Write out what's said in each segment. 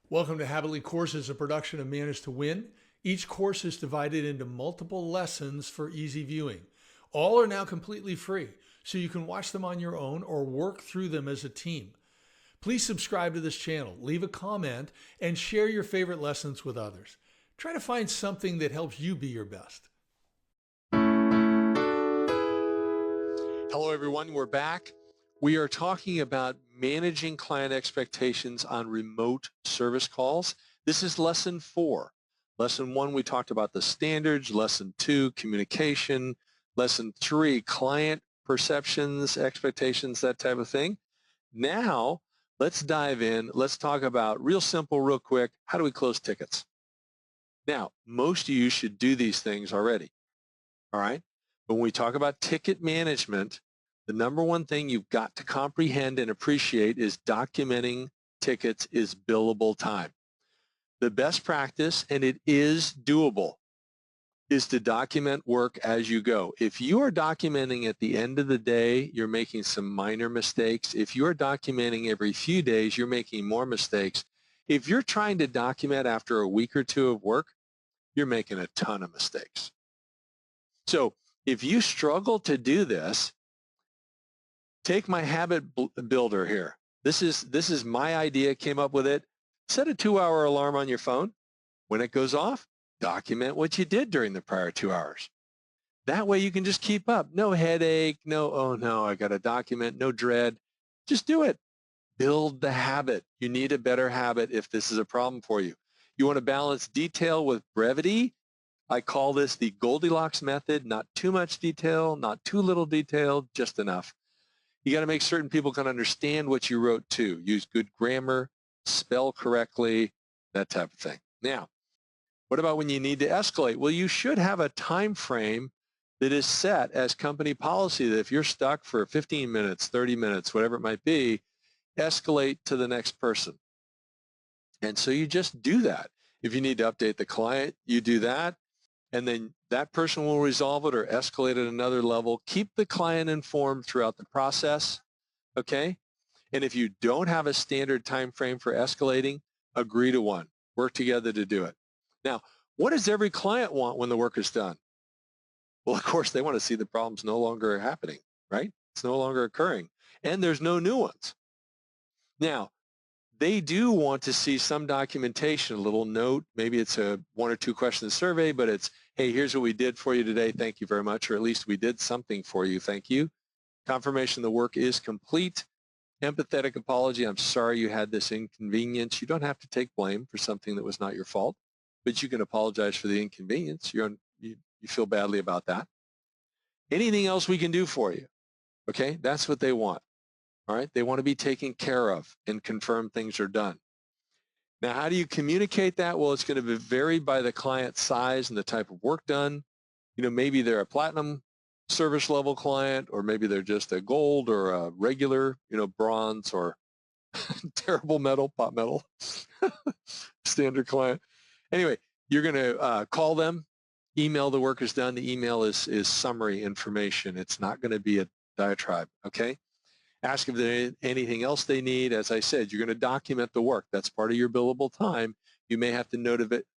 Welcome to Habitly Courses, a production of Manage to Win. Each course is divided into multiple lessons for easy viewing. All are now completely free, so you can watch them on your own or work through them as a team. Please subscribe to this channel, leave a comment, and share your favorite lessons with others. Try to find something that helps you be your best. Hello, everyone. We're back. We are talking about managing client expectations on remote service calls. This is lesson 4. Lesson 1, we talked about the standards. Lesson 2, communication. Lesson 3, client perceptions, expectations, that type of thing. Now, let's dive in. Let's talk about real simple, real quick, how do we close tickets? Now, most of you should do these things already, all right? But when we talk about ticket management, the number one thing you've got to comprehend and appreciate is documenting tickets is billable time. The best practice, and it is doable, is to document work as you go. If you are documenting at the end of the day, you're making some minor mistakes. If you're documenting every few days, you're making more mistakes. If you're trying to document after a week or two of work, you're making a ton of mistakes. So if you struggle to do this, take my habit builder here. This is my idea, came up with it. Set a 2-hour alarm on your phone. When it goes off, document what you did during the prior 2 hours. That way you can just keep up. No headache, no, oh no, I got to document, no dread. Just do it. Build the habit. You need a better habit if this is a problem for you. You want to balance detail with brevity. I call this the Goldilocks method. Not too much detail, not too little detail, just enough. You got to make certain people can understand what you wrote too. Use good grammar, spell correctly, that type of thing. Now, what about when you need to escalate? Well, you should have a time frame that is set as company policy that if you're stuck for 15 minutes, 30 minutes, whatever it might be, escalate to the next person. And so you just do that. If you need to update the client, you do that. And then that person will resolve it or escalate at another level. Keep the client informed throughout the process, okay? And if you don't have a standard time frame for escalating, agree to one. Work together to do it. Now, what does every client want when the work is done? Well, of course, they want to see the problems no longer happening, right? It's no longer occurring. And there's no new ones. Now, they do want to see some documentation, a little note. Maybe it's a 1 or 2 question survey, but it's, hey, here's what we did for you today. Thank you very much. Or at least we did something for you. Thank you. Confirmation the work is complete. Empathetic apology. I'm sorry you had this inconvenience. You don't have to take blame for something that was not your fault, but you can apologize for the inconvenience. You feel badly about that. Anything else we can do for you? Okay, that's what they want. All right, they want to be taken care of and confirm things are done. Now, how do you communicate that? Well, it's going to vary by the client size and the type of work done. You know, maybe they're a platinum service level client, or maybe they're just a gold or a regular, bronze or terrible metal, pot metal, standard client. Anyway, you're going to call them, email the work is done. The email is summary information. It's not going to be a diatribe, okay? Ask if there's anything else they need. As I said, you're going to document the work. That's part of your billable time. You may have to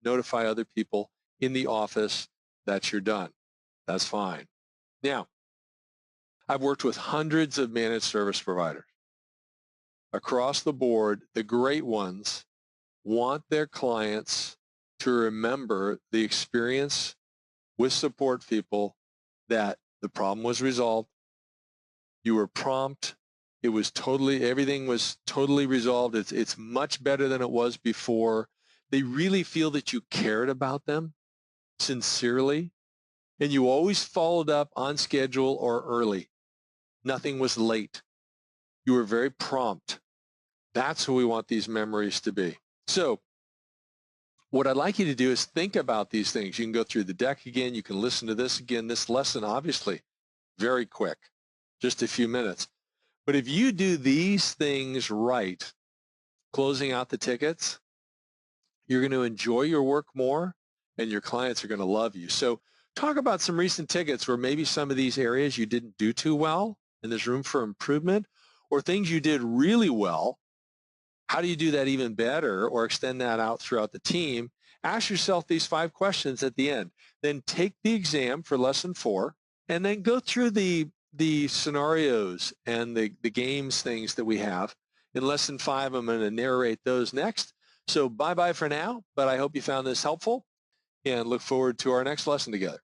notify other people in the office that you're done. That's fine. Now, I've worked with hundreds of managed service providers. Across the board, the great ones want their clients to remember the experience with support people, that the problem was resolved, you were prompt, everything was totally resolved. It's much better than it was before. They really feel that you cared about them sincerely, and you always followed up on schedule or early. Nothing was late. You were very prompt. That's who we want these memories to be. So what I'd like you to do is think about these things. You can go through the deck again. You can listen to this again. This lesson, obviously, very quick, just a few minutes. But if you do these things right, closing out the tickets, you're going to enjoy your work more, and your clients are going to love you. So talk about some recent tickets where maybe some of these areas you didn't do too well and there's room for improvement, or things you did really well How do you do that even better or extend that out throughout the team? Ask yourself these 5 questions at the end. Then take the exam for lesson 4 and then go through the scenarios and the games things that we have. In lesson 5, I'm going to narrate those next. So bye-bye for now, but I hope you found this helpful and look forward to our next lesson together.